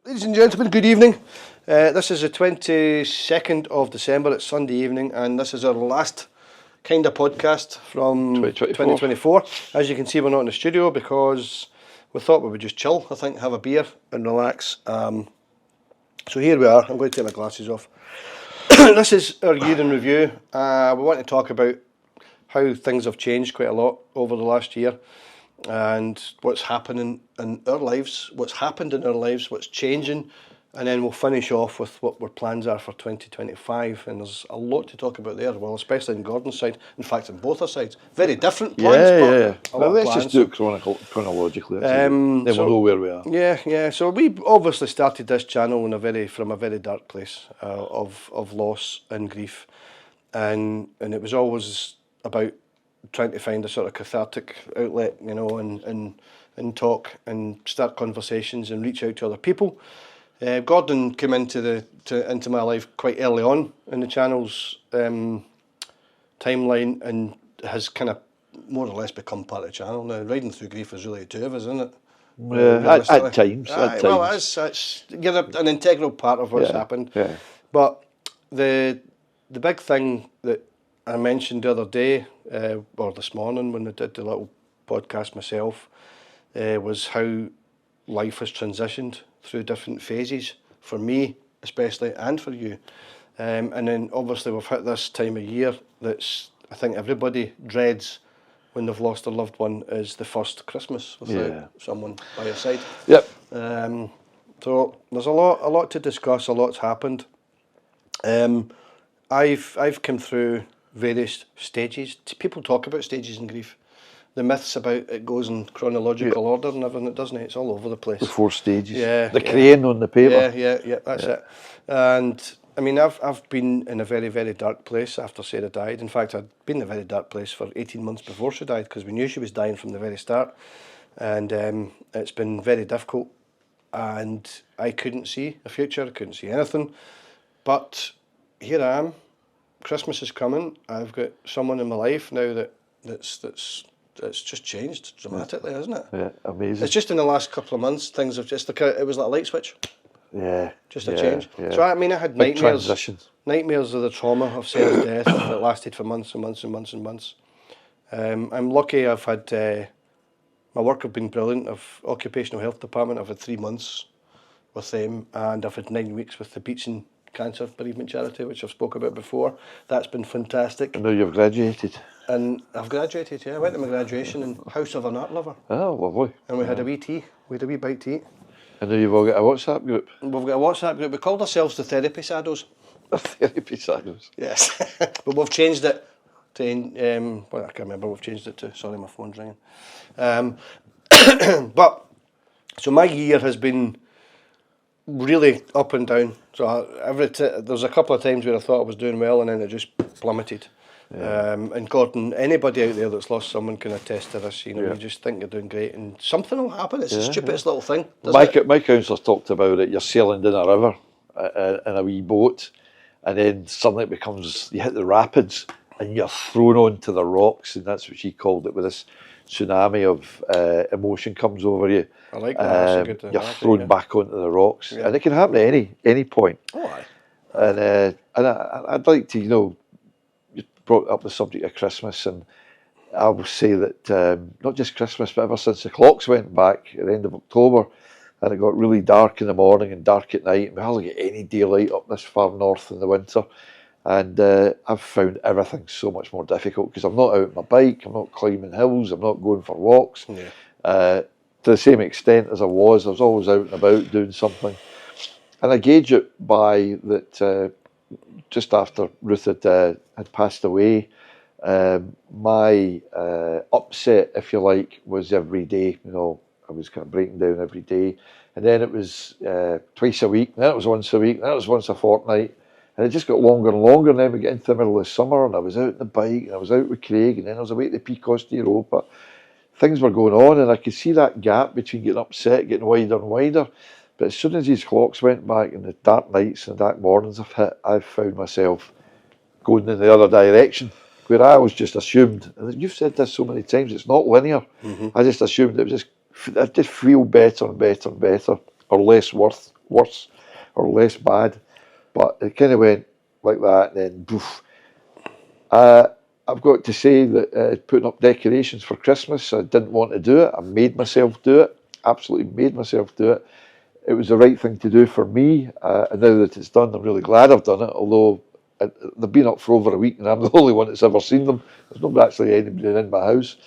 Ladies and gentlemen, good evening. This is the 22nd of December, it's Sunday evening, and this is our last kind of podcast from 2024. As you can see, we're not in the studio because we thought we would just chill, I think, have a beer and relax. So here we are. I'm going to take my glasses off. This is our year in review. We want to talk about how things have changed quite a lot over the last year and what's happening in our lives, what's happened in our lives, what's changing, and then we'll finish off with what our plans are for 2025. And there's a lot to talk about there, well, especially in Gordon's side. In fact, on both our sides. Very different plans, but well, let's just do it chronologically. Then we'll know where we are. Yeah. So we obviously started this channel from a very dark place of loss and grief. And it was always about trying to find a sort of cathartic outlet, you know, and talk and start conversations and reach out to other people. Gordon came into my life quite early on in the channel's timeline and has kind of more or less become part of the channel now. Riding Through Grief is really two of us, isn't it? At times. Well, you're an integral part of what's happened. Yeah. But the big thing that I mentioned the other day, or this morning when I did the little podcast myself, was how life has transitioned through different phases, for me especially, and for you. And then obviously we've hit this time of year that's, I think everybody dreads when they've lost a loved one, is the first Christmas without someone by your side. Yep. So there's a lot to discuss, a lot's happened. I've come through various stages. People talk about stages in grief. The myths about it goes in chronological order and everything, it doesn't. It's all over the place. The 4 stages. Yeah. The crayon on the paper. Yeah, that's it. And I mean, I've been in a very, very dark place after Sarah died. In fact, I'd been in a very dark place for 18 months before she died because we knew she was dying from the very start. And it's been very difficult. And I couldn't see a future. I couldn't see anything. But here I am. Christmas is coming. I've got someone in my life now that's just changed dramatically, hasn't it? Yeah, amazing. It's just in the last couple of months, things have just, it was like a light switch. Yeah. Just a change. Yeah. So I mean, I had Big transitions. Nightmares of the trauma of Sarah's death that lasted for months and months and months and months. I'm lucky I've had, my work have been brilliant. I've occupational health department, I've had 3 months with them, and I've had 9 weeks with the Beatson Cancer Bereavement Charity, which I've spoke about before. That's been fantastic. And now you've graduated. And I've graduated, yeah. I went to my graduation in House of an Art Lover. Oh, lovely. And we had a wee tea. We had a wee bite to eat. And now you've all got a WhatsApp group. We've got a WhatsApp group. We called ourselves the Therapy Shadows. The Therapy Shadows. Yes. But we've changed it to, well, I can't remember, we've changed it to, sorry, my phone's ringing. But, so my year has been really up and down. So there's a couple of times where I thought I was doing well and then it just plummeted. Yeah. And Gordon, anybody out there that's lost someone can attest to this. You know, you just think you're doing great and something will happen. It's the stupidest little thing. My counsellor's talked about it. You're sailing down a river in a wee boat, and then suddenly it becomes, you hit the rapids and you're thrown onto the rocks, and that's what she called it, with this tsunami of emotion comes over you. I like that. You're thrown back onto the rocks, and it can happen at any point. Oh, aye. And I'd like to, you know, you brought up the subject of Christmas, and I will say that not just Christmas, but ever since the clocks went back at the end of October, and it got really dark in the morning and dark at night, and we hardly get any daylight up this far north in the winter. And I've found everything so much more difficult because I'm not out on my bike, I'm not climbing hills, I'm not going for walks. To the same extent as I was always out and about doing something. And I gauge it by that just after Ruth had passed away, my upset, if you like, was every day. You know, I was kind of breaking down every day. And then it was twice a week, then it was once a week, then it was once a fortnight. And it just got longer and longer, and then we get into the middle of the summer, and I was out on the bike, and I was out with Craig, and then I was away at the Picos de Europa. Things were going on, and I could see that gap between getting upset, getting wider and wider. But as soon as these clocks went back, and the dark nights and dark mornings have hit, I've found myself going in the other direction, where I always just assumed, and you've said this so many times, it's not linear. I just assumed it was just, I just feel better and better and better, or less worth worse or less bad. But it kind of went like that, and then poof. I've got to say that putting up decorations for Christmas, I didn't want to do it. I made myself do it. Absolutely made myself do it. It was the right thing to do for me. And now that it's done, I'm really glad I've done it. Although they've been up for over a week, and I'm the only one that's ever seen them. There's not actually anybody in my house.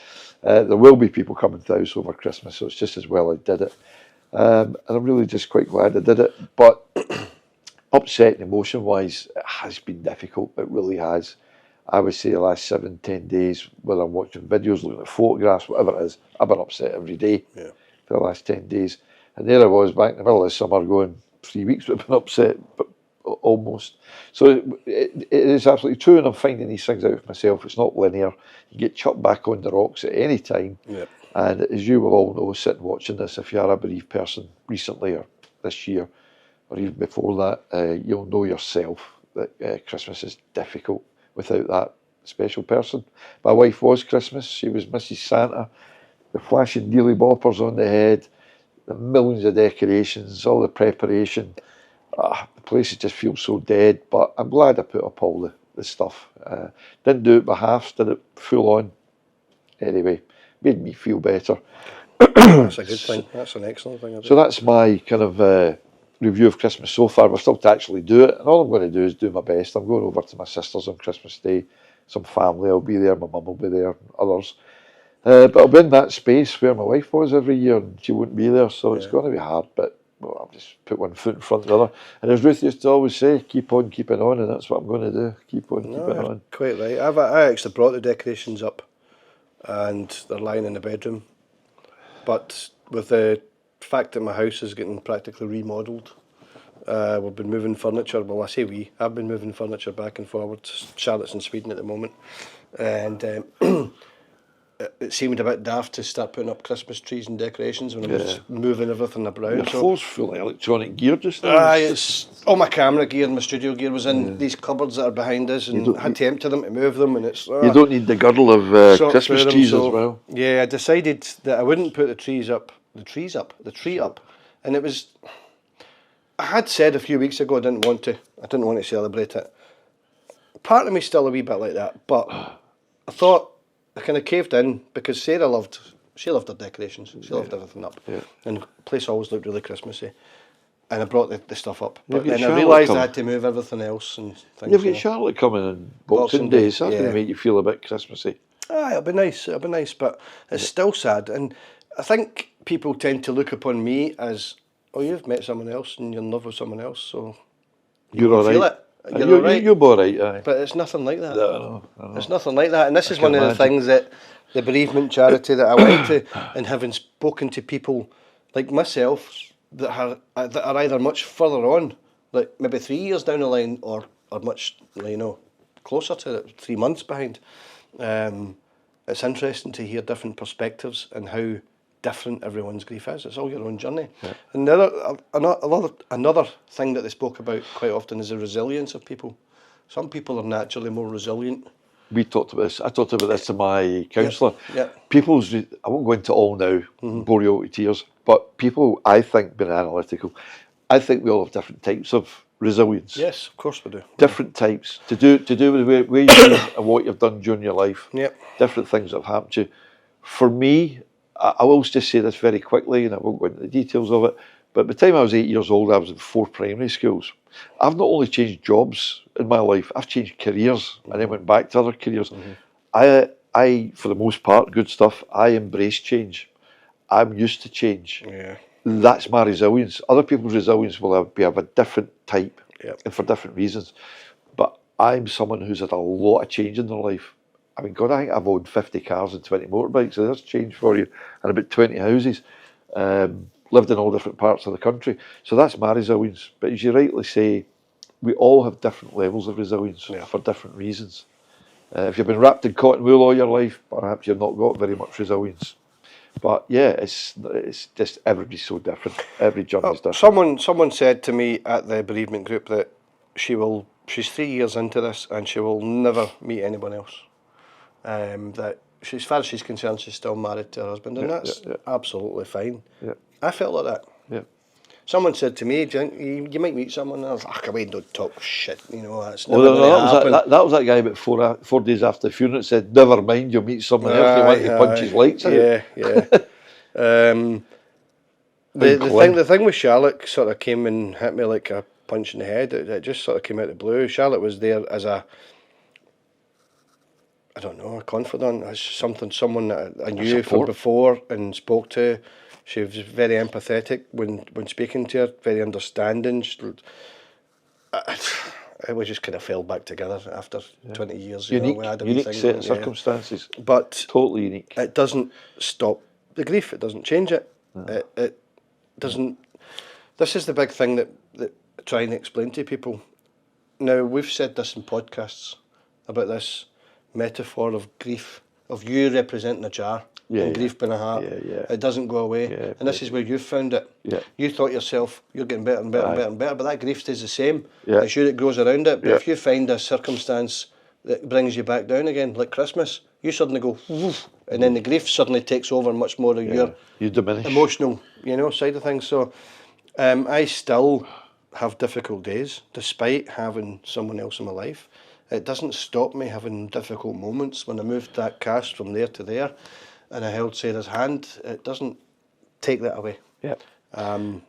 There will be people coming to the house over Christmas, so it's just as well I did it. And I'm really just quite glad I did it. But upsetting emotion-wise, it has been difficult. It really has. I would say the last 7-10 days, whether I'm watching videos, looking at photographs, whatever it is, I've been upset every day for the last 10 days. And there I was back in the middle of summer going, 3 weeks we've been upset, but almost. So it is absolutely true, and I'm finding these things out for myself. It's not linear. You get chucked back on the rocks at any time. Yep. And as you will all know, sitting watching this, if you are a bereaved person recently or this year, or even before that, you'll know yourself that Christmas is difficult without that special person. My wife was Christmas. She was Mrs. Santa. The flashing dealy boppers on the head, the millions of decorations, all the preparation. The place just feels so dead, but I'm glad I put up all the stuff. Didn't do it by halves, did it full on. Anyway, made me feel better. That's a good thing. That's an excellent thing. So that's my kind of review of Christmas so far. We're still to actually do it, and all I'm going to do is do my best. I'm going over to my sister's on Christmas Day. Some family will be there, my mum will be there, and others. But I'll be in that space where my wife was every year, and she wouldn't be there, so it's going to be hard, but I'll just put one foot in front of the other. And as Ruth used to always say, keep on keeping on, and that's what I'm going to do. Keep on keeping on. Quite right. I actually brought the decorations up, and they're lying in the bedroom. But with the fact that my house is getting practically remodelled, we've been moving furniture. Well, I say we. I've been moving furniture back and forward. Charlotte's in Sweden at the moment, and it seemed a bit daft to start putting up Christmas trees and decorations when I was moving everything around. Your floor's full of electronic gear just now. It's all my camera gear and my studio gear was in these cupboards that are behind us, and I had to empty them to move them, and it's you don't need the girdle of Christmas trees as well. Yeah, I decided that I wouldn't put the tree up, and it was. I had said a few weeks ago I didn't want to celebrate it. Part of me still a wee bit like that, but I thought I kind of caved in because Sarah loved her decorations. She loved everything up, and the place always looked really Christmassy. And I brought the stuff up, but then I realised I had to move everything else and things. You've got Charlotte coming on Boxing Day, so that's going to make you feel a bit Christmassy. It'll be nice, but it's still sad, and I think people tend to look upon me as, oh, you've met someone else and you're in love with someone else, so you're all feel right. it. You're all right. You're all right, aye. But it's nothing like that. No, I know. It's nothing like that, and this is one of the things that the bereavement charity that I went to, and having spoken to people like myself that are either much further on, like maybe 3 years down the line, or much closer to it, 3 months behind. It's interesting to hear different perspectives and how different everyone's grief is. It's all your own journey. Yeah. And another thing that they spoke about quite often is the resilience of people. Some people are naturally more resilient. We talked about this. I talked about this to my counsellor. Yeah. People's, I won't go into all now, bore you all to tears, but people, I think, being analytical, I think we all have different types of resilience. Yes, of course we do. Different types to do with the way you live and what you've done during your life. Yep. Different things that have happened to you. For me, I will just say this very quickly, and I won't go into the details of it, but by the time I was 8 years old, I was in 4 primary schools. I've not only changed jobs in my life, I've changed careers and then went back to other careers. I, for the most part, good stuff, I embrace change. I'm used to change. Yeah. That's my resilience. Other people's resilience will be of a different type and for different reasons. But I'm someone who's had a lot of change in their life. I mean, God, I think I've owned 50 cars and 20 motorbikes, so there's change for you, and about 20 houses. Lived in all different parts of the country. So that's my resilience. But as you rightly say, we all have different levels of resilience for different reasons. If you've been wrapped in cotton wool all your life, perhaps you've not got very much resilience. But yeah, it's just everybody's so different. Every journey's different. Someone said to me at the bereavement group that she's 3 years into this and she will never meet anyone else. That as far as she's concerned, she's still married to her husband, and that's absolutely fine. Yeah. I felt like that. Yeah. Someone said to me, "Do you think you might meet someone?" And I was like, "I mean, don't talk shit. You know, that's never Well, going to happen." that was that guy about 4 days after the funeral that said, "Never mind, you'll meet someone else. You want to punch his lights out." Yeah. The thing with Charlotte sort of came and hit me like a punch in the head. It just sort of came out of the blue. Charlotte was there as a, I don't know, a confidant, as someone that I knew from before and spoke to. She was very empathetic when speaking to her, very understanding. We just kind of fell back together after 20 years. Unique set of circumstances. But totally unique. It doesn't stop the grief. It doesn't change it. No. It doesn't. This is the big thing that trying to explain to people. Now, we've said this in podcasts about this metaphor of grief, of you representing a jar and grief being a heart. It doesn't go away. And this is where you found it. You thought yourself, you're getting better and better and better and better, but that grief stays the same. It's you that grows around it. But if you find a circumstance that brings you back down again, like Christmas, you suddenly go, woof, and then the grief suddenly takes over much more of your emotional, side of things. So I still have difficult days, despite having someone else in my life. It doesn't stop me having difficult moments. When I moved that cast from there to there, and I held Sarah's hand, it doesn't take that away. And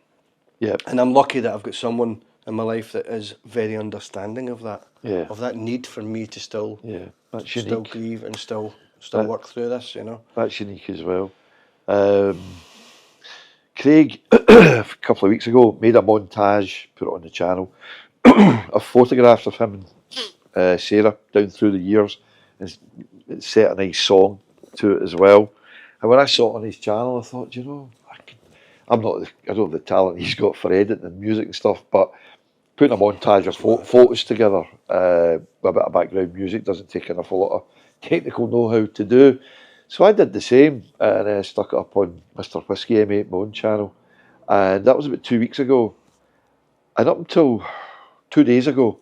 I'm lucky that I've got someone in my life that is very understanding of that, of that need for me to still grieve and still work through this. That's unique as well. Craig, a couple of weeks ago, made a montage, put it on the channel, of photographs of him and Sarah down through the years, and it set a nice song to it as well. And when I saw it on his channel, I thought, I don't have the talent he's got for editing and music and stuff, but putting a montage of photos together with a bit of background music doesn't take an awful lot of technical know-how to do. So I did the same and stuck it up on Mr. Whiskey M8, my own channel. And that was about 2 weeks ago. And up until 2 days ago,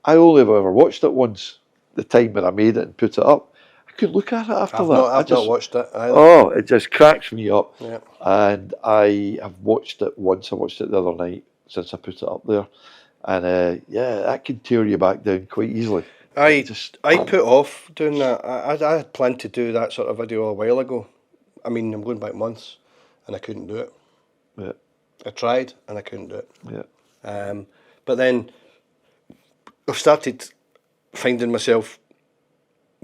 I only ever watched it once, the time when I made it and put it up. I couldn't look at it after that. I've not watched it either. Oh, it just cracks me up. And I have watched it once. I watched it the other night since I put it up there. And that can tear you back down quite easily. I put off doing that. I had planned to do that sort of video a while ago. I mean, I'm going back months, and I couldn't do it. I tried, and I couldn't do it. But then I've started finding myself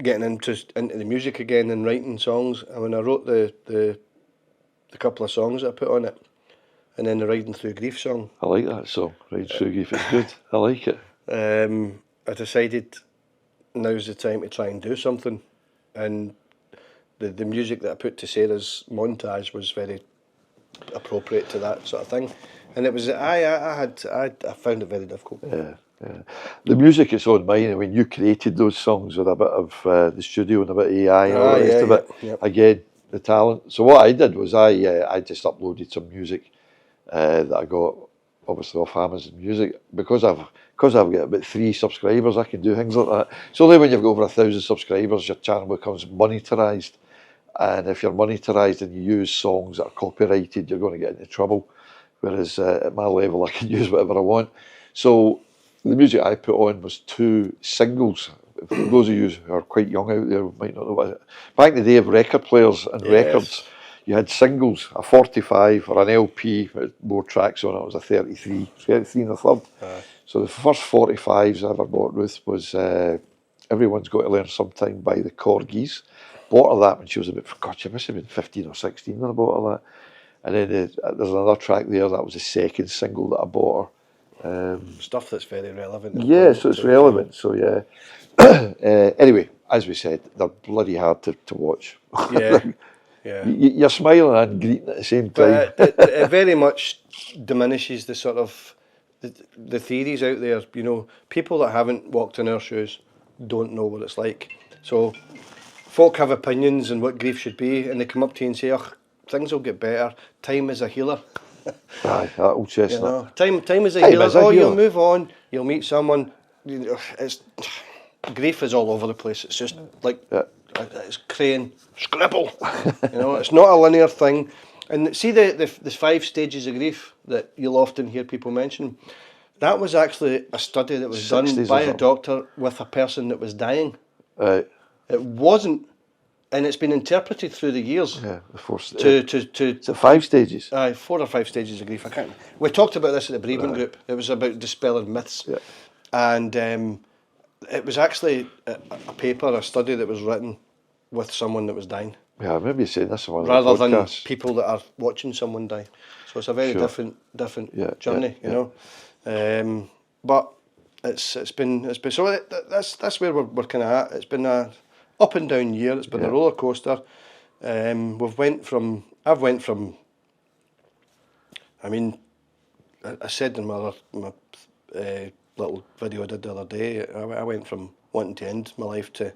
getting into the music again and writing songs. And when I wrote the couple of songs that I put on it, and then the Riding Through Grief song. I like that song, Riding Through Grief. It's good. I like it. I decided now's the time to try and do something, and the music that I put to Sarah's montage was very appropriate to that sort of thing, and it was I found it very difficult. The music is on mine, and when you created those songs with a bit of the studio and a bit of AI and all the rest of it, again, the talent. So what I did was I just uploaded some music that I got obviously off Amazon Music, because I've got about 3 subscribers. I can do things like that. It's only when you've got over 1,000 subscribers your channel becomes monetarised, and if you're monetarised and you use songs that are copyrighted, you're going to get into trouble. Whereas at my level, I can use whatever I want. So the music I put on was 2 singles. For those of you who are quite young out there might not know what it is. Back in the day of record players and records, you had singles, a 45 or an LP with more tracks on it. It was a 33 and a third. So the first 45s I ever bought, Ruth, was Everyone's Got to Learn Sometime by the Corgis. Bought her that when she was she must have been 15 or 16 when I bought her that. And then there's another track there, that was the second single that I bought her. Stuff that's very relevant. So it's relevant. So anyway, as we said, they're bloody hard to watch. You're smiling and greeting at the same time. But it very much diminishes the sort of the theories out there. People that haven't walked in our shoes don't know what it's like. So folk have opinions on what grief should be, and they come up to you and say, "Oh, things will get better. Time is a healer." Aye, that old chestnut. Time is a healer. You'll move on. You'll meet someone. Grief is all over the place. It's just like it's crane scribble. It's not a linear thing. And see the 5 stages of grief that you'll often hear people mention. That was actually a study that was done by a doctor with a person that was dying. Right. It wasn't, and it's been interpreted through the years. Yeah, the 4 to 5 stages. 4 or 5 stages of grief. I can't. We talked about this at the bereavement group. It was about dispelling myths, and it was actually a paper, a study that was written with someone that was dying. Yeah, I remember you saying this on one of rather the podcasts. than people that are watching someone die. So it's a very different journey, you know. But it's been so that's where we're kind of at. It's been a up and down year. It's been a roller coaster. I've went from. I mean, I said in my little video I did the other day, I went from wanting to end my life to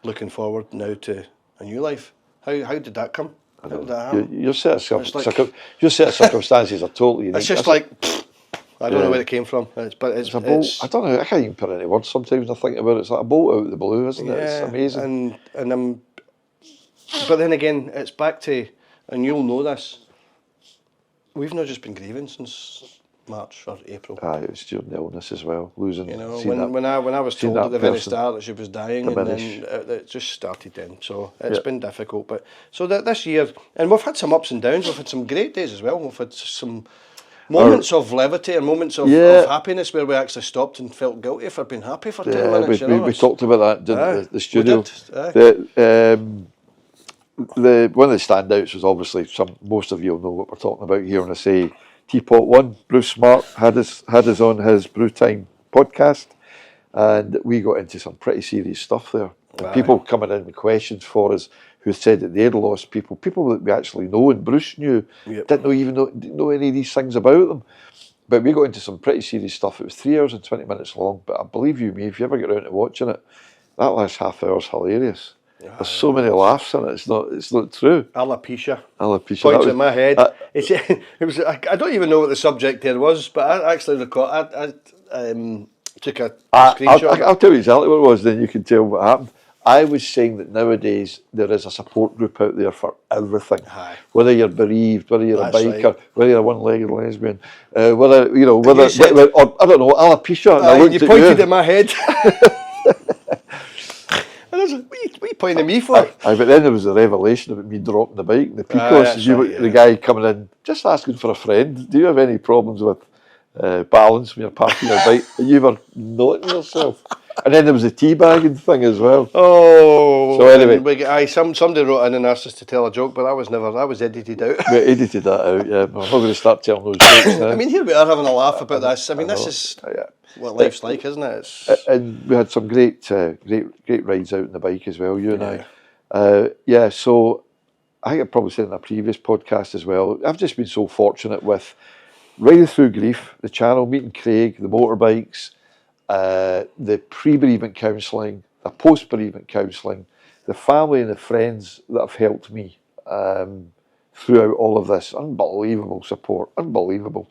looking forward now to a new life. How did that come? How did that happen? Your set of circumstances are totally unique. It's just like, I don't know where it came from. I don't know, I can't even put it into words sometimes when I think about it. It's like a bolt out of the blue, isn't it? It's amazing. But then again, it's back to, and you'll know this, we've not just been grieving since March or April. It was during the illness as well, losing. You know, when I was told at the very start that she was dying, diminish. And then it just started then. So it's been difficult. But so that this year, and we've had some ups and downs. We've had some great days as well. We've had some moments of levity and moments of happiness where we actually stopped and felt guilty for being happy for 10 minutes. We talked about that, didn't we? The studio. One of the standouts was obviously most of you will know what we're talking about here when I say Teapot One. Bruce Smart had us on his Brew Time podcast, and we got into some pretty serious stuff there. People coming in with questions for us who said that they'd lost people that we actually know and Bruce knew, didn't know any of these things about them. But we got into some pretty serious stuff. It was 3 hours and 20 minutes long, but I believe you me, if you ever get around to watching it, that last half hour is hilarious. There's so many laughs in it. It's not true. Alopecia. Points in my head. It was. I don't even know what the subject there was, but I actually recorded. I took a screenshot. I'll tell you exactly what it was. Then you can tell what happened. I was saying that nowadays there is a support group out there for everything. Whether you're bereaved, whether you're a biker, whether you're a one-legged lesbian, whether I don't know, alopecia. You pointed at my head. What are you pointing at me for? But then there was a revelation about me dropping the bike and the Picos. The guy coming in, just asking for a friend. Do you have any problems with balance when you're parking your bike? And you were noting yourself. And then there was a teabagging thing as well. Oh. So anyway. Somebody wrote in and asked us to tell a joke, but that was edited out. We edited that out, yeah. We're not going to start telling those jokes now. I mean, here we are having a laugh about this. I mean, this is what life's like, isn't it? And we had some great rides out on the bike as well, you and I. So I think I probably said in a previous podcast as well, I've just been so fortunate with riding through grief, the channel, meeting Craig, the motorbikes, the pre-bereavement counselling, the post-bereavement counselling, the family and the friends that have helped me throughout all of this. Unbelievable support, unbelievable.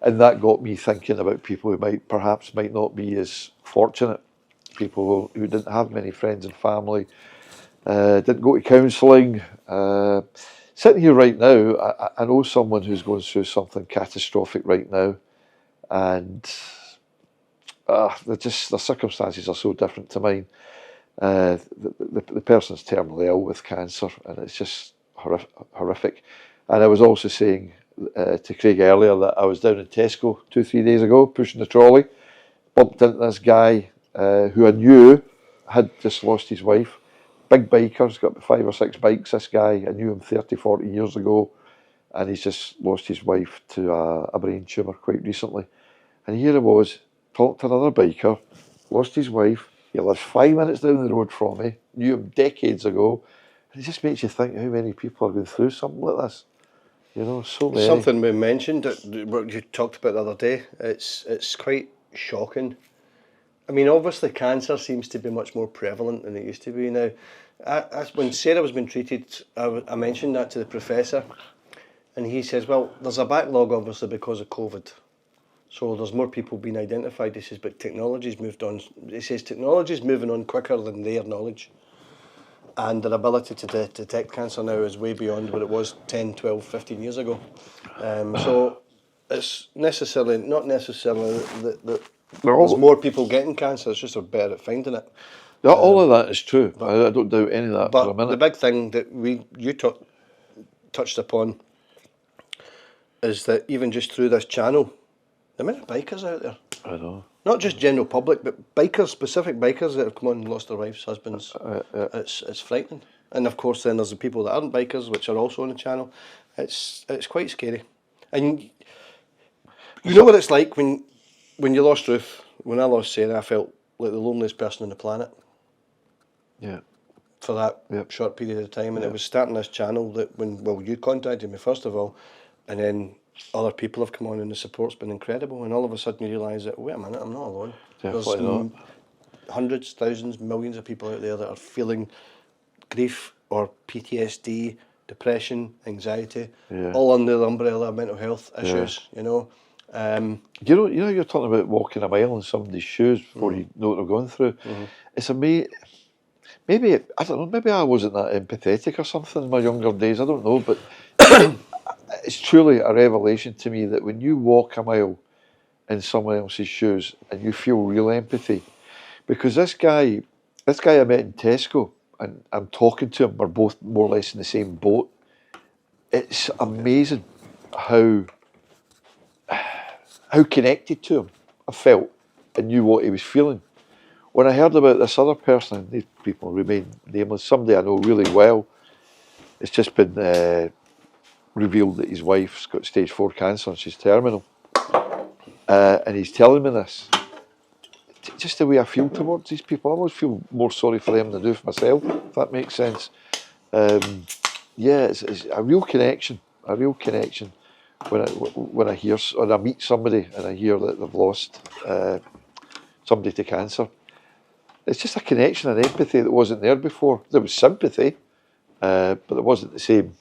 And that got me thinking about people who perhaps might not be as fortunate, people who didn't have many friends and family, didn't go to counselling. Sitting here right now, I know someone who's going through something catastrophic right now, and the circumstances are so different to mine. The person's terminally ill with cancer, and it's just horrific. And I was also saying to Craig earlier that I was down in Tesco 2-3 days ago pushing the trolley, bumped into this guy who I knew had just lost his wife. Big biker, he's got 5 or 6 bikes, this guy. I knew him 30-40 years ago, and he's just lost his wife to a brain tumour quite recently. And here I was, talking to another biker, lost his wife, he lives 5 minutes down the road from me, knew him decades ago, and it just makes you think how many people are going through something like this. You know, so many. Something we mentioned, what you talked about the other day, it's quite shocking. I mean, obviously cancer seems to be much more prevalent than it used to be now. When Sarah was being treated, I mentioned that to the professor, and he says, well, there's a backlog obviously because of COVID. So there's more people being identified. He says, but technology's moved on. He says technology's moving on quicker than their knowledge. and their ability to detect cancer now is way beyond what it was 10, 12, 15 years ago. So it's not necessarily that there's more people getting cancer, it's just they're better at finding it. All of that is true. I don't doubt any of that for a minute. But the big thing that you touched upon is that even just through this channel, the amount of bikers out there. I know. Not just general public, but bikers, specific bikers that have come on and lost their wives, husbands. It's frightening. And of course then there's the people that aren't bikers, which are also on the channel. It's quite scary. And you know what it's like when you lost Ruth. When I lost Sarah, I felt like the loneliest person on the planet. Yeah. For that short period of time. And it was starting this channel that you contacted me first of all, and then other people have come on and the support's been incredible, and all of a sudden you realise that, wait a minute, I'm not alone. Definitely There's hundreds, thousands, millions of people out there that are feeling grief or PTSD, depression, anxiety, all under the umbrella of mental health issues, you know. You know, you're talking about walking a mile in somebody's shoes before you know what they're going through. It's amazing. Maybe, I don't know, maybe I wasn't that empathetic or something in my younger days, I don't know, but it's truly a revelation to me that when you walk a mile in someone else's shoes and you feel real empathy, because this guy I met in Tesco, and I'm talking to him, we're both more or less in the same boat. It's amazing how connected to him I felt and knew what he was feeling. When I heard about this other person, and these people remain nameless, somebody I know really well, it's just been revealed that his wife's got stage 4 cancer and she's terminal. And he's telling me this. Just the way I feel towards these people, I always feel more sorry for them than I do for myself, if that makes sense. It's a real connection, when I meet somebody and I hear that they've lost somebody to cancer. It's just a connection and empathy that wasn't there before. There was sympathy, but there wasn't the same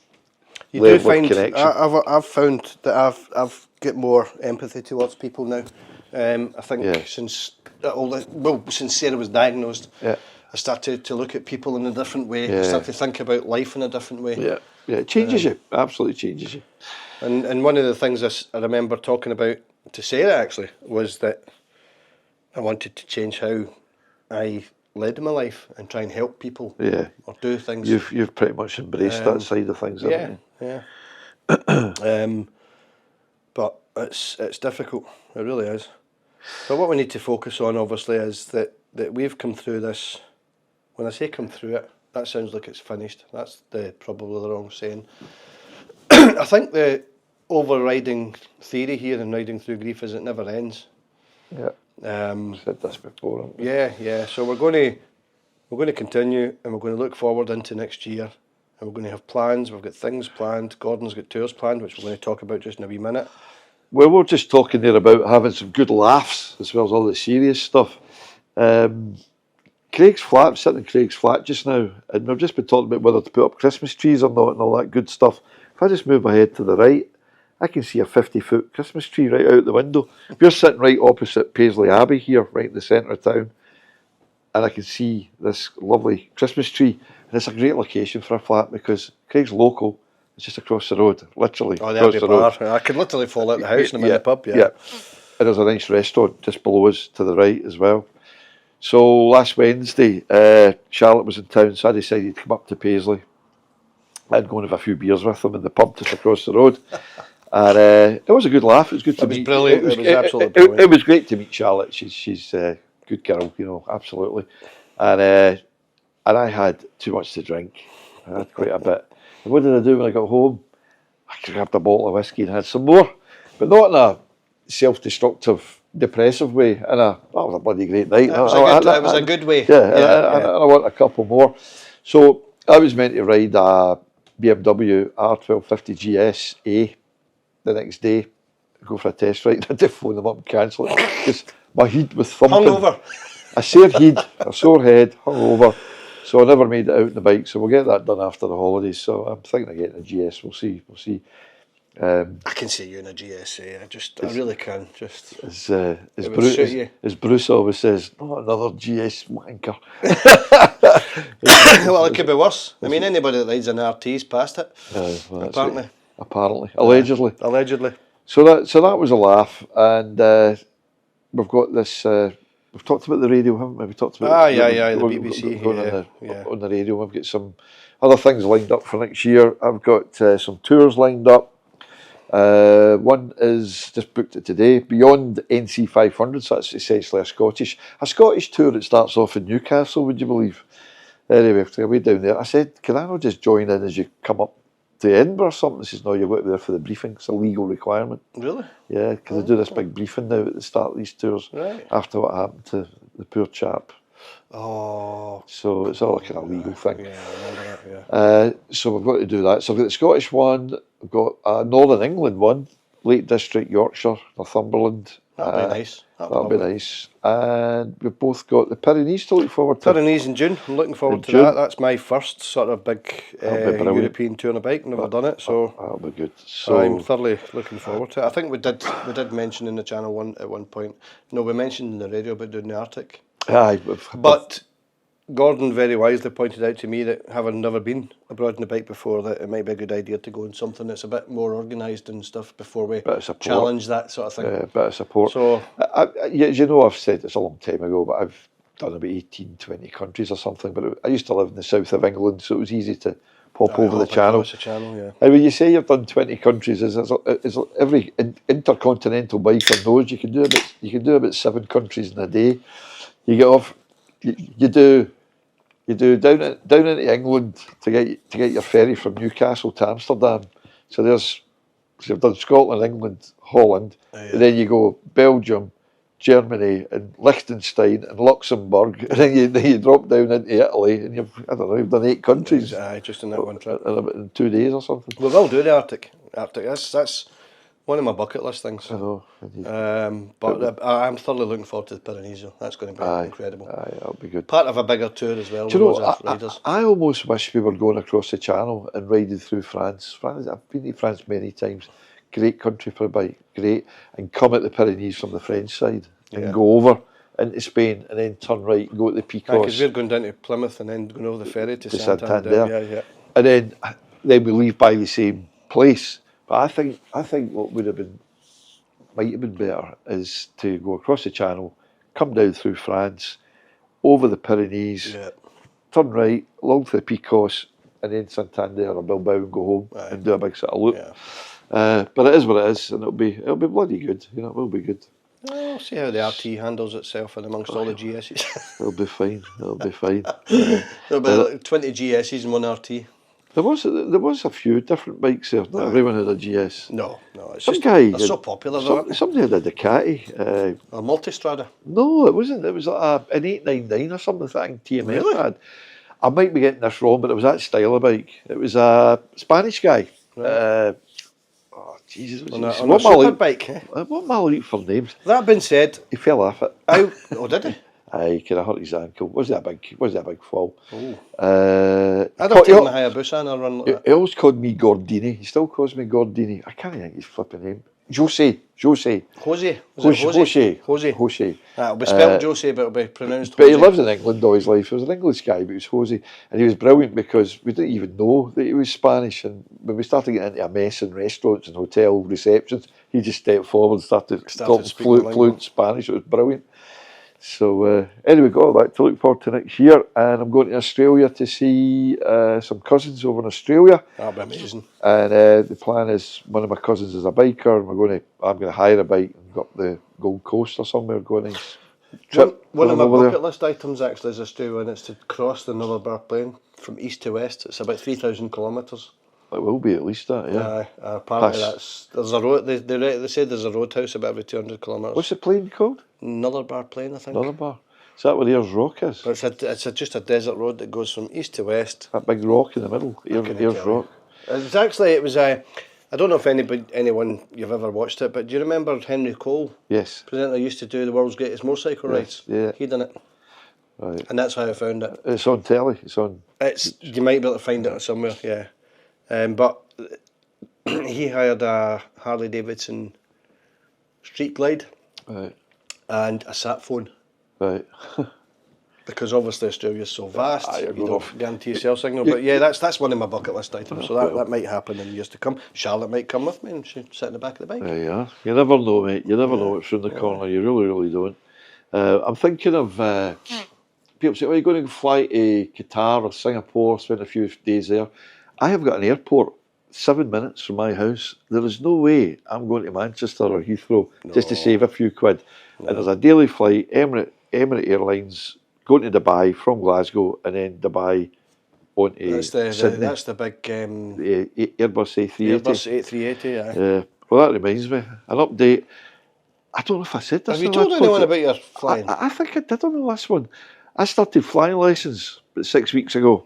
level of connection. I've found that I've got more empathy towards people now. I think since Sarah was diagnosed, I started to look at people in a different way. I started to think about life in a different way. Yeah, it changes you. Absolutely changes you. And one of the things I remember talking about to Sarah actually was that I wanted to change how I led my life and try and help people or do things. You've pretty much embraced that side of things, haven't you? Yeah. But it's difficult. It really is. But what we need to focus on, obviously, is that we've come through this. When I say come through it, that sounds like it's finished. That's probably the wrong saying. I think the overriding theory here in Riding Through Grief is it never ends. Yeah. Said this before. Haven't we? Yeah. So we're going to continue, and we're going to look forward into next year, and we're going to have plans. We've got things planned. Gordon's got tours planned, which we're going to talk about just in a wee minute. Well, we're just talking there about having some good laughs as well as all the serious stuff. Craig's flat, I'm sitting in Craig's flat just now, and we've just been talking about whether to put up Christmas trees or not and all that good stuff. If I just move my head to the right, I can see a 50-foot Christmas tree right out the window. We're sitting right opposite Paisley Abbey here, right in the centre of town, and I can see this lovely Christmas tree. And it's a great location for a flat because Craig's local. It's just across the road, literally. Oh, there'll be a bar. I could literally fall out the house and I'm in the pub. Yeah. And there's a nice restaurant just below us to the right as well. So last Wednesday, Charlotte was in town, so I decided to come up to Paisley. I'd go and have a few beers with them in the pub just across the road. And it was a good laugh. It was good to meet. Brilliant. It was absolutely brilliant. It was great to meet Charlotte. She's a good girl, absolutely. And I had too much to drink. I had quite a bit. And what did I do when I got home? I grabbed a bottle of whiskey and had some more, but not in a self-destructive, depressive way. That was a bloody great night. It was a good way. I want a couple more. So I was meant to ride a BMW R1250 GS the next day, go for a test ride. I had to phone them up and cancel it because my head was thumping. Hungover. A sore head, a sore head, hungover. So I never made it out on the bike. So we'll get that done after the holidays. So I'm thinking of getting a GS. We'll see. I can see you in a GSA. I really can. Just as Bruce always says, not another GS wanker. Well, it could be worse. I mean, anybody that rides an RT's passed it. Well, Apparently. Apparently. Allegedly. Allegedly. So that was a laugh, and we've got this. We've talked about the radio, haven't we? We talked about the BBC. On the radio. We've got some other things lined up for next year. I've got some tours lined up. One is just booked it today, Beyond NC 500. So that's essentially a Scottish tour that starts off in Newcastle. Would you believe? Anyway, we have to go way down there. I said, can I not just join in as you come up to Edinburgh or something? He says, no, you've got to be there for the briefing. It's a legal requirement. Really? Yeah, because they do this big briefing now at the start of these tours, after what happened to the poor chap. Oh. So it's all a kind of legal thing. Yeah, I remember that, so we've got to do that. So I've got the Scottish one, I've got a Northern England one, Lake District, Yorkshire, Northumberland. That'd be nice. That'll be nice. And we've both got the Pyrenees to look forward to. Pyrenees in June. I'm looking forward to that. That's my first sort of big European tour on a bike. Never done it, so that'll be good. So I'm thoroughly looking forward to it. I think we did mention in the channel one at one point. No, we mentioned in the radio about doing the Arctic. Aye, but Gordon very wisely pointed out to me that, having never been abroad on a bike before, that it might be a good idea to go on something that's a bit more organised and stuff before we challenge that sort of thing. Yeah, a bit of support. So, you know, I've said this a long time ago, but I've done about 18, 20 countries or something. But I used to live in the south of England, so it was easy to pop over the channel. And when you say you've done 20 countries, is every intercontinental biker knows you can do about 7 countries in a day. You get off. You do down into England to get your ferry from Newcastle to Amsterdam. So you've done Scotland, England, Holland, and then you go Belgium, Germany, and Liechtenstein and Luxembourg, and then you drop down into Italy, and you've done 8 countries. Just in that one trip in 2 days or something. We will do the Arctic. That's one of my bucket list things. I know. But I'm thoroughly looking forward to the Pyrenees. That's going to be incredible. That'll be good. Part of a bigger tour as well. Do you know, I almost wish we were going across the channel and riding through France. I've been to France many times. Great country for a bike, great. And come at the Pyrenees from the French side and go over into Spain and then turn right and go to the Picos. Because we're going down to Plymouth and then going over the ferry to Santander. And then we leave by the same place. But I think what might have been better is to go across the channel, come down through France, over the Pyrenees, turn right, along to the Picos, and then Santander or Bilbao and go home and do a big sort of loop. But it is what it is, and it'll be bloody good. You know, it will be good. We'll see how the RT handles itself in amongst all the GSs. It'll be fine. It'll be fine. There'll be like 20 GSs and 1 RT. There was a few different bikes there. Not everyone had a GS. No, it's they're so popular. Somebody had a Ducati. A Multistrada. No, it wasn't. It was like an 899 or something. I think TMS had. I might be getting this wrong, but it was that style of bike. It was a Spanish guy. Right. Jesus! On a super bike. What am I looking for names? That being said, he fell off it. Oh, did he? He could have hurt his ankle. Was that a big fall? I'd have taken the Hayabusa and I'd run like that. He always called me Gordini. He still calls me Gordini. I can't think his flipping name. Jose. Jose. It'll be spelled Jose, but it'll be pronounced Jose. But he lived in England all his life. He was an English guy, but he was Jose. And he was brilliant because we didn't even know that he was Spanish. And when we started getting into a mess in restaurants and hotel receptions, he just stepped forward and started talking fluent Spanish. It was brilliant. So anyway, got all that to look forward to next year, and I'm going to Australia to see some cousins over in Australia. That'll be amazing. And the plan is, one of my cousins is a biker, and I'm going to hire a bike and go up the Gold Coast or somewhere, go on a trip. One of my bucket list items actually is Australia, and it's to cross the Nullarbor Plain from east to west. It's about 3,000 kilometres. It will be at least that, yeah. Apparently there's a road. They said there's a roadhouse about every 200 kilometres. What's the plain called? Nullarbor Plain, I think. Nullarbor. Is that where Ayers Rock is? But it's just a desert road that goes from east to west. That big rock in the middle, Ayers Rock. It was I don't know if anyone you've ever watched it, but do you remember Henry Cole? Yes. Presenter used to do the world's greatest motorcycle rides. Yeah. He done it. Right. And that's how I found it. It's on telly. You might be able to find it somewhere, yeah. But he hired a Harley Davidson Street Glide. Right. And a sat phone. Right. Because obviously Australia's so vast, Aye, you go don't off. guarantee a cell signal. But yeah, that's one of my bucket list items. So that might happen in years to come. Charlotte might come with me and she'd sit in the back of the bike. There you are. You never know, mate. You never know what's round the corner. You really, really don't. I'm thinking of people say, "Oh, you're going to fly to Qatar or Singapore, spend a few days there." I have got an airport 7 minutes from my house. There is no way I'm going to Manchester or Heathrow just to save a few quid. No. And there's a daily flight, Emirates Airlines, going to Dubai from Glasgow, and then Dubai onto Sydney. That's the big the Airbus A380. Airbus A380, yeah. Well, that reminds me, an update. I don't know if I said this. Have you told anyone about your flying? I think I did on the last one. I started flying lessons about 6 weeks ago.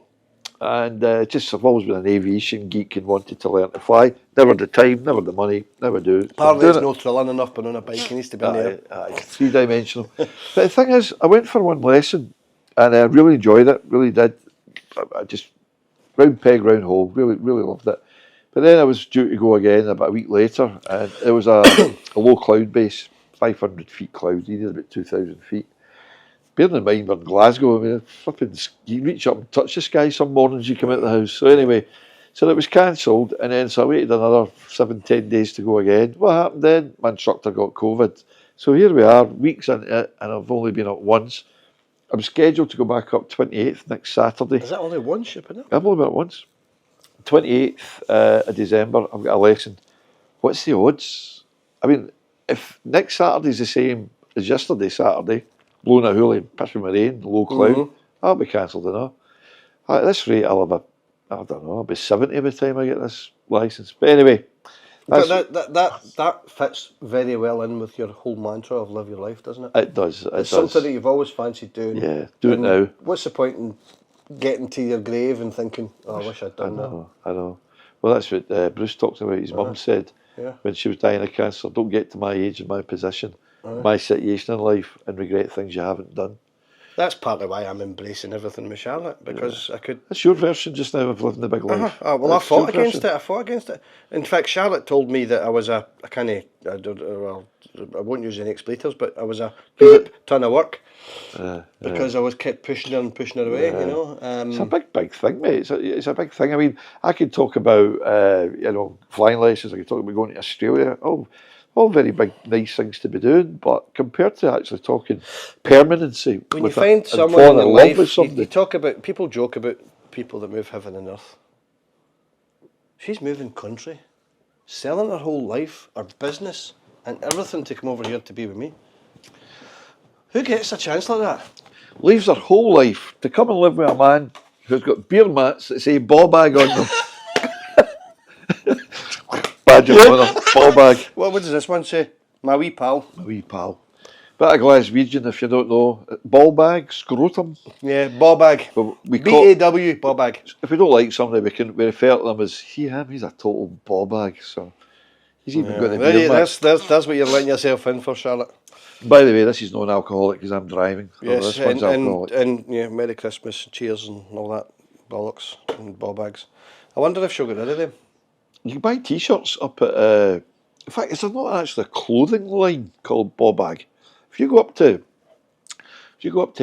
And I've always been an aviation geek and wanted to learn to fly. Never the time, never the money, never do. Apparently it's no thrilling enough, but on a bike he needs to be in there. 3-dimensional. But the thing is, I went for one lesson and I really enjoyed it, really did. I just, round peg, round hole, really, really loved it. But then I was due to go again about a week later, and it was a low cloud base, 500 feet cloud, you need about 2,000 feet. Bearing in mind we're in Glasgow, I mean, flipping, you reach up and touch the sky some mornings you come out of the house. So anyway, so it was cancelled, and then so I waited another 7-10 days to go again. What happened then? My instructor got COVID. So here we are, weeks into it, and I've only been up once. I'm scheduled to go back up 28th next Saturday. Is that only one ship, isn't it? I've only been up once. 28th of December, I've got a lesson. What's the odds? I mean, if next Saturday's the same as yesterday Saturday, blowing a hoolie, pissing with rain, low cloud, I'll be cancelled enough. At this rate, I'll be 70 by the time I get this licence. But anyway, that fits very well in with your whole mantra of live your life, doesn't it? It does. It's something that you've always fancied doing. Yeah, do it now. What's the point in getting to your grave and thinking, "Oh, I wish I'd done that"? I know. Well, that's what Bruce talked about. His mum said when she was dying of cancer, "Don't get to my age and my position, my situation in life, and regret things you haven't done." That's partly why I'm embracing everything with Charlotte, because I could... That's your version just now of living the big life. Well, I fought against it. In fact, Charlotte told me that I was I won't use any expletives, but I was a ton of work. Because I was kept pushing her and pushing her away, you know. It's a big thing, mate. It's a big thing. I mean, I could talk about flying lessons. I could talk about going to Australia. All very big, nice things to be doing, but compared to actually talking permanency, when you find someone in life, you talk about, people joke about people that move heaven and earth. She's moving country, selling her whole life, her business, and everything to come over here to be with me. Who gets a chance like that? Leaves her whole life to come and live with a man who's got beer mats that say ball bag on them. Badge of honour, ball bag. What does this one say? My wee pal. My wee pal. Bit of Glaswegian, if you don't know. Ball bag, scrotum. Yeah, ball bag. B-A-W, ball bag. If we don't like somebody, we refer to them as him. He's a total ball bag. So he's even got the beer mat. That's what you're letting yourself in for, Charlotte. By the way, this is non-alcoholic because I'm driving. Yes, this one's alcoholic. And Merry Christmas, cheers and all that bollocks and ball bags. I wonder if she'll get rid of them. You can buy T-shirts up at... in fact, it's not actually a clothing line called Ball Bag. If you go up to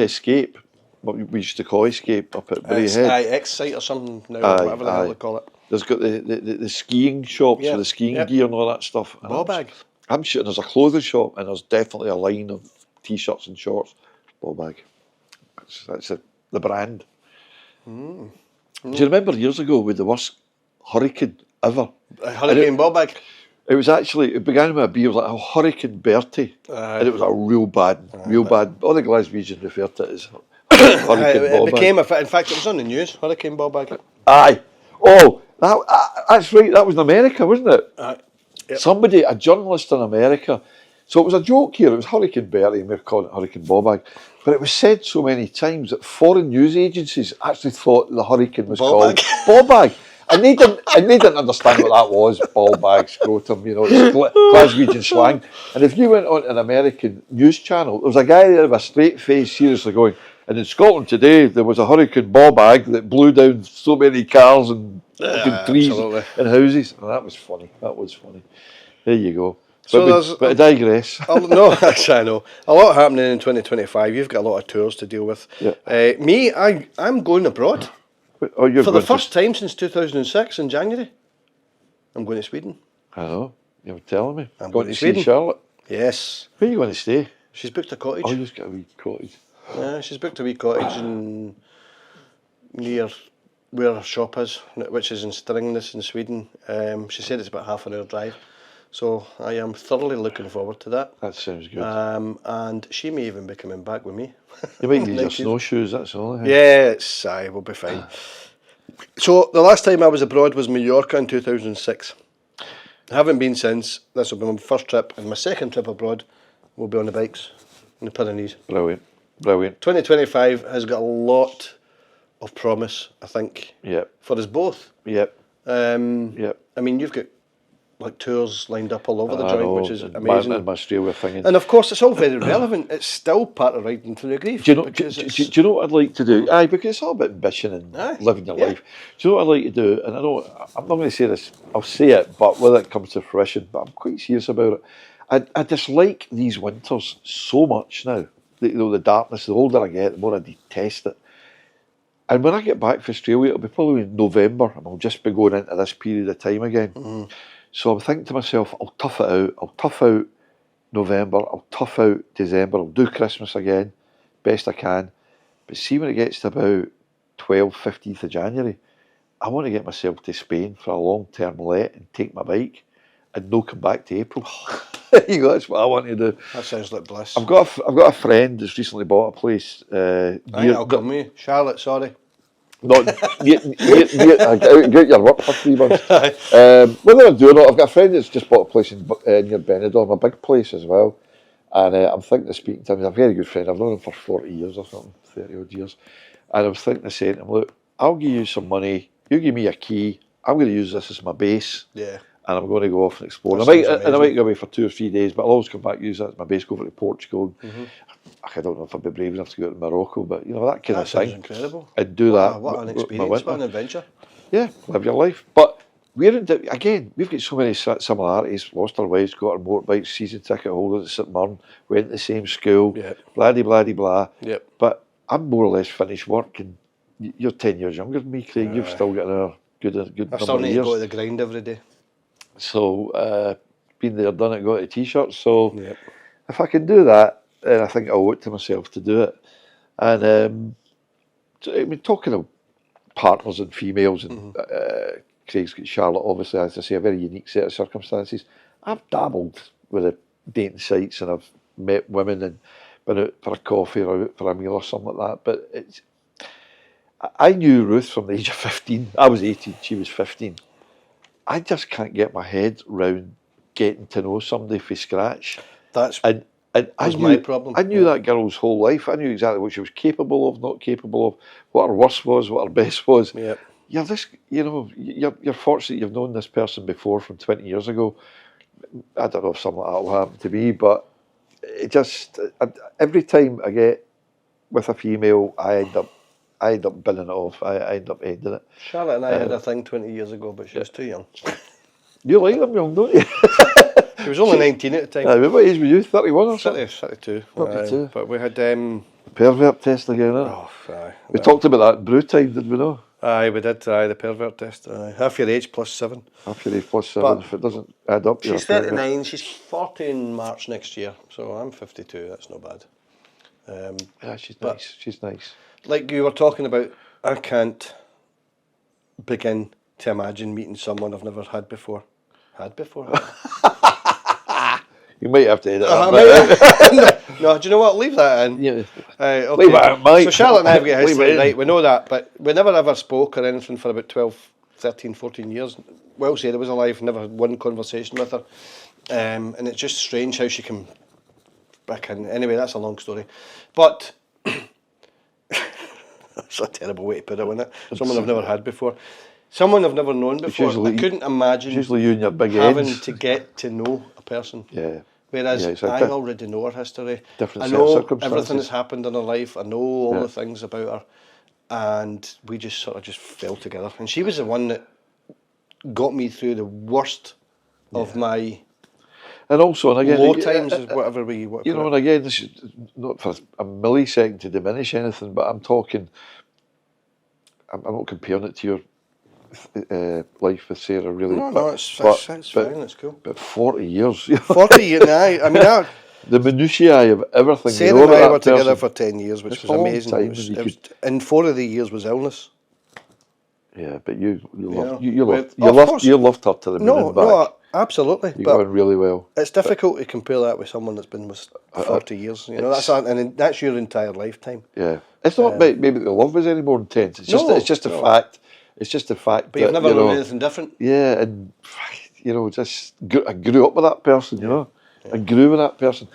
Escape, what we used to call Escape up at Bury Head. X-Site or something now, whatever the hell they call it. There's got the skiing shops with the skiing gear and all that stuff. Ball Bag. I'm sure there's a clothing shop and there's definitely a line of T-shirts and shorts. Ball Bag. That's the brand. Do you remember years ago with the worst hurricane ever? Hurricane Ball Bag. It began with a beer, like a Hurricane Bertie, and it was a real bad. All the Glaswegians referred to it as Hurricane Ball Bag. In fact, it was on the news, Hurricane Ball Bag. Aye. Oh, that's right, that was in America, wasn't it? Yep. Somebody, a journalist in America, so it was a joke here, it was Hurricane Bertie, and we were calling it Hurricane Ball Bag, but it was said so many times that foreign news agencies actually thought the hurricane was called Ball Bag. And they didn't understand what that was, ball bag, scrotum, it's Glaswegian slang. And if you went on an American news channel, there was a guy there with a straight face seriously going, and in Scotland today, there was a hurricane ball bag that blew down so many cars and trees and houses. And that was funny. There you go. But I digress. No, I know. A lot happening in 2025. You've got a lot of tours to deal with. Yeah. Me, I'm going abroad. You're For the going first time since 2006 in January. I'm going to Sweden. I know. You were telling me. I'm going going to see Sweden. Charlotte. Yes. Where are you going to stay? She's booked a cottage. Oh, you've got a wee cottage. Yeah, she's booked a wee cottage near where her shop is, which is in Strängnäs in Sweden. She said it's about half an hour drive. So I am thoroughly looking forward to that. That sounds good. And she may even be coming back with me. You might need your snowshoes, that's all. Yeah, we'll be fine. So the last time I was abroad was Mallorca in 2006. I haven't been since. This will be my first trip, and my second trip abroad will be on the bikes in the Pyrenees. Brilliant. Brilliant. 2025 has got a lot of promise, I think, Yep. for us both. Yep. Yep. I mean, you've got like tours lined up all over the joint, which is and amazing. my Australia thing. And of course, it's all very relevant. It's still part of riding through the grief. Do you know what I'd like to do? Aye, because it's all about ambition and living your life. Do you know what I'd like to do? And I'm not going to say this, I'll say it, but whether it comes to fruition, but I'm quite serious about it. I dislike these winters so much now. The darkness, the older I get, the more I detest it. And when I get back from Australia, it'll be probably in November, and I'll just be going into this period of time again. Mm-hmm. So I'm thinking to myself, I'll tough it out. I'll tough out November. I'll tough out December. I'll do Christmas again, best I can. But see, when it gets to about 12th, 15th of January, I want to get myself to Spain for a long-term let and take my bike and no come back to April. You go, that's what I want to do. That sounds like bliss. I've got a friend that's recently bought a place. I'll come with you. Charlotte, sorry. Not get your work for 3 months. Whether I do or not, I've got a friend that's just bought a place near Benidorm, a big place as well. And I'm thinking of speaking to him. He's a very good friend. I've known him for 40 years or something, 30 odd years. And I was thinking of saying to him, look, I'll give you some money. You give me a key. I'm going to use this as my base. Yeah. And I'm going to go off and explore. I might go away for 2 or 3 days, but I'll always come back, use that as my base, go over to Portugal. Mm-hmm. I don't know if I'd be brave enough to go to Morocco, but that kind of thing. Sounds incredible. I'd do that. What an experience, what an adventure. Yeah, live your life. But we've got so many similarities. Lost our wives, got our motorbikes, season ticket holders at St Mirren, went to the same school, blah. Yep. But I'm more or less finished work, and you're 10 years younger than me, Craig. You've still got a good number of years. I still need to go to the grind every day. So, been there, done it, got a t-shirt. So, if I can do that, then I think I owe it to myself to do it. And I mean, talking of partners and females, and Craig's got Charlotte, obviously, as I say, a very unique set of circumstances. I've dabbled with the dating sites, and I've met women and been out for a coffee or out for a meal or something like that. But I knew Ruth from the age of 15. I was 18, she was 15. I just can't get my head round getting to know somebody from scratch. That's my problem. I knew that girl's whole life. I knew exactly what she was capable of, not capable of, what her worst was, what her best was. Yep. You're fortunate you've known this person before from 20 years ago. I don't know if something like that will happen to me, but it just every time I get with a female, I end up binning it off. I end up ending it. Charlotte and I had a thing 20 years ago, but she was too young. You like them young, don't you? She was only 19 at the time. What age were you? 31 or something? 32. 32. But we had... pervert test again, We talked about that in brew time, did we not? Aye, we did, the pervert test. Half your age plus 7. Half your age plus 7, if it doesn't add up. She's 39, she's 40 in March next year, so I'm 52, that's not bad. She's nice, she's nice. Like you were talking about, I can't begin to imagine meeting someone I've never had before. You might have to edit that. No, do you know what? Leave that in. Yeah. Okay. Leave that in, Mike. So Charlotte and I have got a history, right? We know that, but we never ever spoke or anything for about 12, 13, 14 years. Well said, I was alive, never had one conversation with her. And it's just strange how she came back in. Anyway, that's a long story. But that's a terrible way to put it, isn't it? Someone I've never had before. Someone I've never known before. I couldn't imagine usually you and your big having ends. to get to know a person. Yeah. Whereas I already know her history. Different I set of know circumstances. everything that's happened in her life. I know all the things about her. And we just sort of just fell together. And she was the one that got me through the worst of my And also, and again, low times is whatever we want to you know, and again, this is not for a millisecond to diminish anything, but I'm talking. I'm not comparing it to your life with Sarah, really. No, it's fine. It's cool. But 40 years. 40 years now. I mean, the minutiae of everything. Sarah and I were together for 10 years, which was amazing. And 4 of the years was illness. Yeah, but you loved her to the moon and back. No, absolutely. You got on really well. It's difficult to compare that with someone that's been with 40 years. You know, that's your entire lifetime. Yeah, it's not maybe the love was any more intense. It's just a fact. It's just a fact. But you've never known anything different. Yeah, and you know, I grew up with that person. You know, I grew with that person.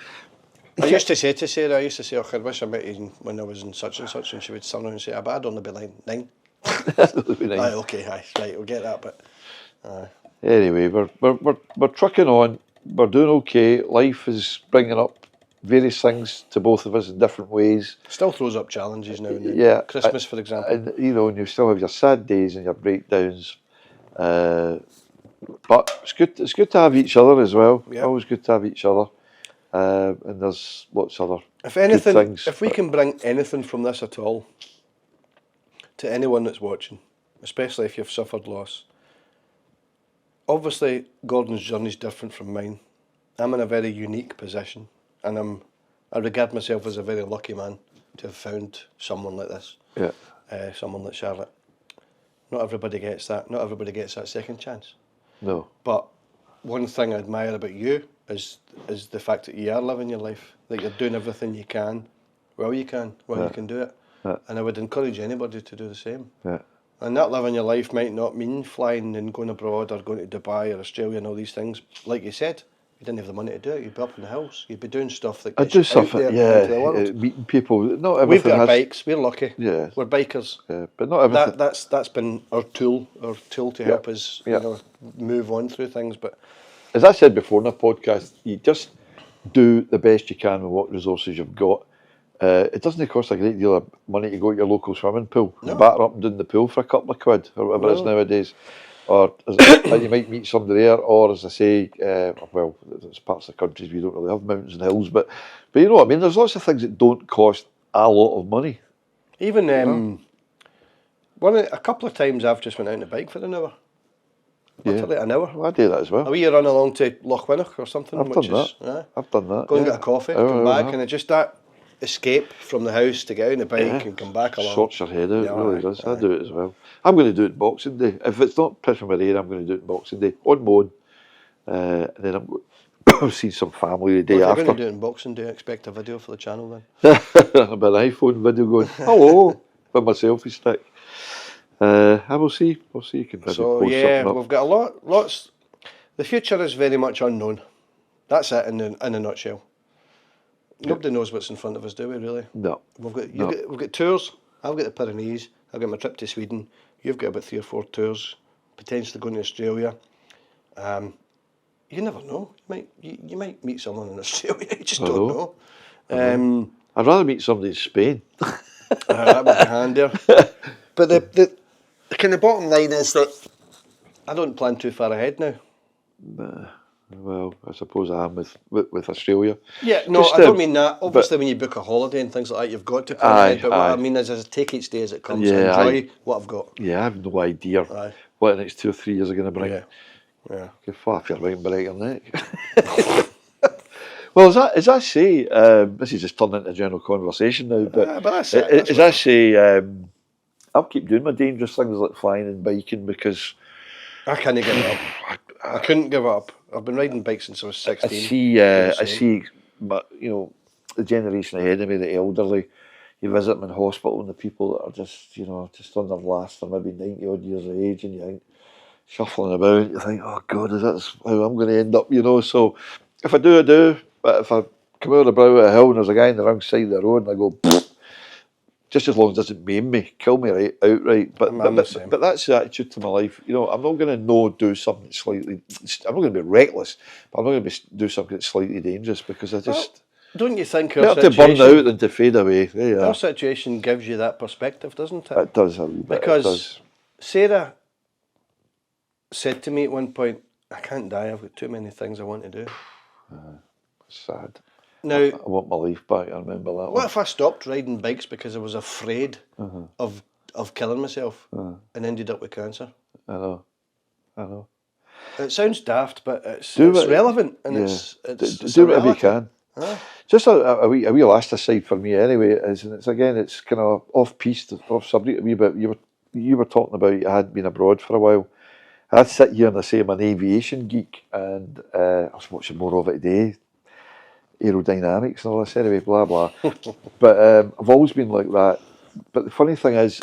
I used to say to Sarah, oh, I wish I met you when I was in such and such, and she would turn around and say, but I'd only be like 9. Aye, okay, right, we'll get that, but anyway, we're trucking on. We're doing okay. Life is bringing up various things to both of us in different ways. Still throws up challenges now and then. Yeah, Christmas, for example. And you know, and you still have your sad days and your breakdowns. But it's good to have each other as well. Yep. Always good to have each other. And there's lots of other good things. If we can bring anything from this at all to anyone that's watching, especially if you've suffered loss. Obviously, Gordon's journey is different from mine. I'm in a very unique position, and I regard myself as a very lucky man to have found someone like this. Yeah. Someone like Charlotte. Not everybody gets that. Not everybody gets that second chance. No. But one thing I admire about you is the fact that you are living your life, that you're doing everything you can, while you can do it. Yeah. And I would encourage anybody to do the same. Yeah. And that living your life might not mean flying and going abroad or going to Dubai or Australia and all these things. Like you said, you didn't have the money to do it. You'd be up in the house. You'd be doing stuff that gets you out there into the world. Meeting people. Not everything. We've got our bikes. We're lucky. Yeah. We're bikers. Yeah, but not everything. That's been our tool to help us move on through things. But as I said before in the podcast, you just do the best you can with what resources you've got. It doesn't cost a great deal of money to go to your local swimming pool and batter up and down the pool for a couple of quid or whatever it is nowadays. Or you might meet somebody there, or as I say, well, there's parts of the countries we don't really have mountains and hills, but you know what I mean. There's lots of things that don't cost a lot of money. Even a couple of times I've just went out on a bike for an hour. Literally an hour. Well, I do that as well. A wee run along to Loch Winnoch or something. I've done that. Go and get a coffee, come back, and it's just that escape from the house to get out on the bike and come back along. Sorts your head out, it really does. I do it as well. I'm going to do it Boxing Day. If it's not pissing with rain, I'm going to do it Boxing Day on my own. And then I'm going to see some family the day after. If you're going to do it on Boxing Day, expect a video for the channel then. I'll be an iPhone video going, hello, with my selfie stick. I will see. We'll see. You can post something up. We've got lots. The future is very much unknown. That's it in a nutshell. Nobody knows what's in front of us, do we? Really? No. We've got tours. I've got the Pyrenees. I've got my trip to Sweden. You've got about 3 or 4 tours, potentially going to Australia. You never know. You might meet someone in Australia. You just don't know. I'd rather meet somebody in Spain. That would be handier. But the kind of bottom line is that I don't plan too far ahead now. Well, I suppose I am with Australia. Yeah, no, I don't mean that. Obviously, when you book a holiday and things like that, you've got to plan ahead. But what I mean is, I take each day as it comes. Enjoy what I've got. Yeah, I have no idea what the next 2 or 3 years are going to bring. Yeah. Get far off your right and break your neck. Well, as I say, this is just turning into a general conversation now. But that's it. As I say, I'll keep doing my dangerous things like flying and biking because I can't give it up. I couldn't give it up. I've been riding bikes since I was 16. I see, the generation ahead of me, the elderly. You visit them in hospital, and the people that are just on their last, or maybe 90 odd years of age, and you think shuffling about. You think, oh God, is that how I'm going to end up? So if I do, I do. But if I come out the brow of a hill and there's a guy on the wrong side of the road, and I go, just as long as it doesn't maim me, kill me outright. But that's the attitude to my life. I'm not going to do something slightly. I'm not going to be reckless, but I'm not going to do something that's slightly dangerous because I just. Don't you think our situation... Better to burn out than to fade away. Our situation gives you that perspective, doesn't it? It does a wee bit. Because Sarah said to me at one point, I can't die, I've got too many things I want to do. Sad. Now, I want my life back. I remember that what one. if I stopped riding bikes because I was afraid of killing myself and ended up with cancer? I know. It sounds daft, but it's what- relevant and yeah. it's Do a whatever you reality. can. Huh? Just a wee last aside for me anyway is, and it's kind of off piste, off subject a wee bit. You were talking about you hadn't been abroad for a while. I sit here and I say I'm an aviation geek, and I was watching more of it today, aerodynamics and all this anyway, blah blah. But I've always been like that. But the funny thing is,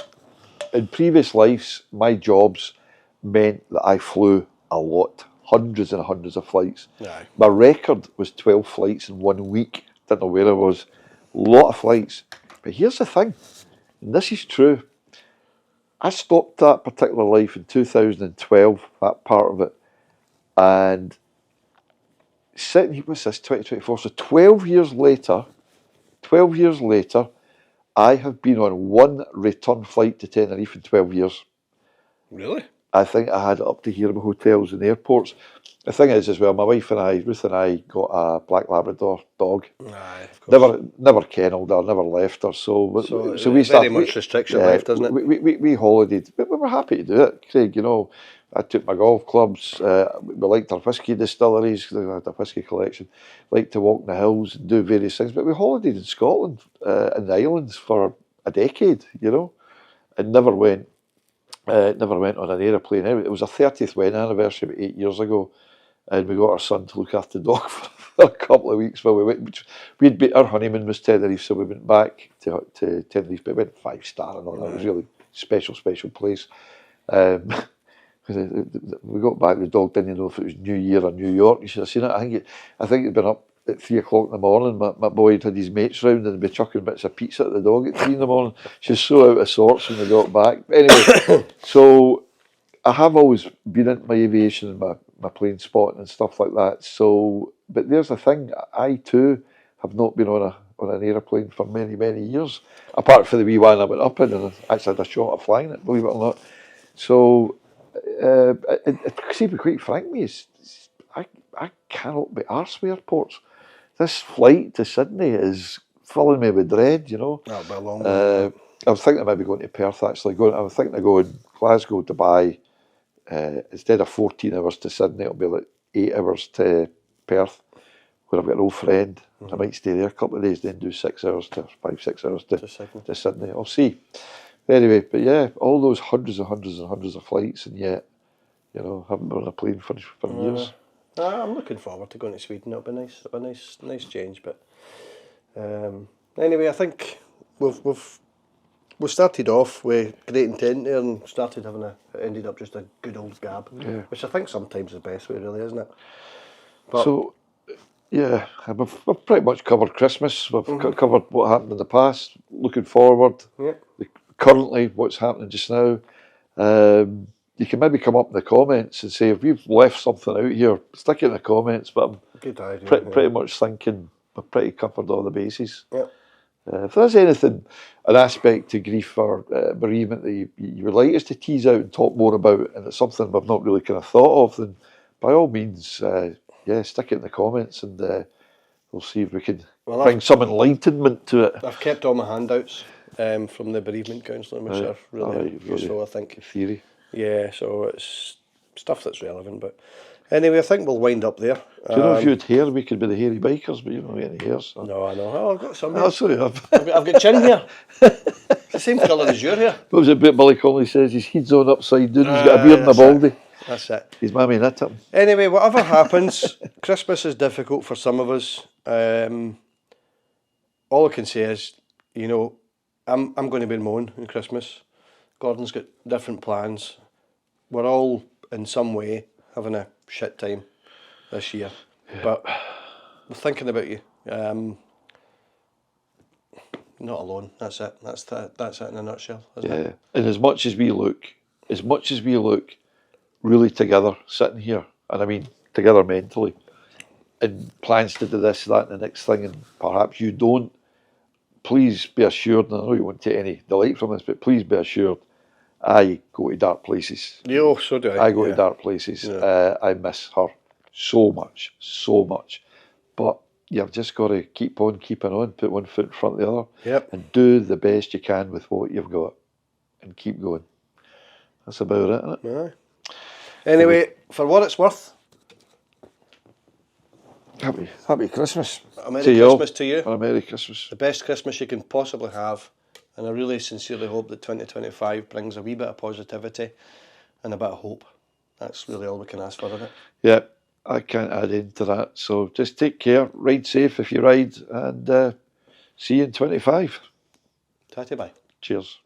in previous lives, my jobs meant that I flew a lot, hundreds and hundreds of flights. Aye. My record was 12 flights in 1 week. Didn't know where I was. A lot of flights. But here's the thing, and this is true. I stopped that particular life in 2012, that part of it, and sitting, what's this, 2024, so 12 years later, I have been on one return flight to Tenerife in 12 years. Really? I think I had it up to here in hotels and airports. The thing is, as well, my wife and I, Ruth and I, got a black Labrador dog. Aye, of course. Never kennelled her, never left her. So we very started, much restriction life, doesn't it? We holidayed. We were happy to do it, Craig. You know, I took my golf clubs. We liked our whisky distilleries. They had a whisky collection. Liked to walk in the hills and do various things. But we holidayed in Scotland and the islands for a decade. You know, and never went on an aeroplane. It was our 30th wedding anniversary about 8 years ago, and we got our son to look after the dog for a couple of weeks while we went. Our honeymoon was Tenerife, so we went back to Tenerife, but we went 5-star and all that. It was really special place. We got back, the dog didn't know if it was New Year or New York. You should have seen it. I think it'd been up at 3 o'clock in the morning. My boy had his mates round and they'd be chucking bits of pizza at the dog at 3 in the morning. She was so out of sorts when we got back. But anyway, so I have always been into my aviation and my plane spotting and stuff like that. So, but there's the thing, I too have not been on an aeroplane for many, many years, apart from the wee one I went up in, and I actually had a shot at flying it, believe it or not. So, to be quite frank with you, I cannot be arsed with airports. This flight to Sydney is filling me with dread, you know. That'll be a long one. I was thinking of maybe going to Perth actually. I was thinking of going Glasgow, Dubai. Instead of 14 hours to Sydney, it'll be like 8 hours to Perth, where I've got an old friend. I might stay there a couple of days, then do 6 hours to 6 hours to Sydney. I'll see. Anyway, but yeah, all those hundreds of flights, and yet, you know, haven't been on a plane for years. I'm looking forward to going to Sweden. It'll be nice. It'll be a nice change. But anyway, I think we've started off with great intent there and ended up just a good old gab, which I think sometimes is the best way, really, isn't it? But so, yeah, we've pretty much covered Christmas. We've covered what happened in the past, looking forward, currently what's happening just now. You can maybe come up in the comments and say, if we've left something out here, stick it in the comments, but I'm good idea, pretty much thinking we've pretty covered all the bases. Yeah. If there's anything, an aspect to grief or bereavement that you would like us to tease out and talk more about, and it's something we've not really kind of thought of, then by all means, stick it in the comments, and we'll see if we can bring some enlightenment to it. I've kept all my handouts from the bereavement counselling, which are really useful, I think. In theory. Yeah, so it's stuff that's relevant. But anyway, I think we'll wind up there. Do you know if you had hair, we could be the hairy bikers, but you don't have any hair. So. No, I know. Oh, I've got some. Oh, sorry, I've got chin hair. It's the same colour as your hair. What was it Billy Connolly says? His head's on upside down, he's got a beard and a baldy. That's it. His mammy knit him. Anyway, whatever happens, Christmas is difficult for some of us. All I can say is, you know, I'm going to be in Moan on Christmas. Gordon's got different plans. We're all, in some way, having a shit time this year. Yeah. But we're thinking about you. Not alone. That's it. That's it in a nutshell, isn't it? And as much as we look really together, sitting here, and I mean together mentally, and plans to do this, that, and the next thing, and perhaps you don't, please be assured, and I know you won't take any delight from this, but please be assured, I go to dark places. Yeah, so do I. I go to dark places. I miss her so much. but you've just got to keep on keeping on, put one foot in front of the other, Yep. and do the best you can with what you've got, and keep going. That's about it, isn't it? Aye. Anyway, for what it's worth, Happy Christmas. a Merry to you all. Christmas to you. And a Merry Christmas. The best Christmas you can possibly have, and I really sincerely hope that 2025 brings a wee bit of positivity and a bit of hope. That's really all we can ask for, isn't it? Yeah, I can't add into that. So just take care, ride safe if you ride, and see you in 25. Tatty bye. Cheers.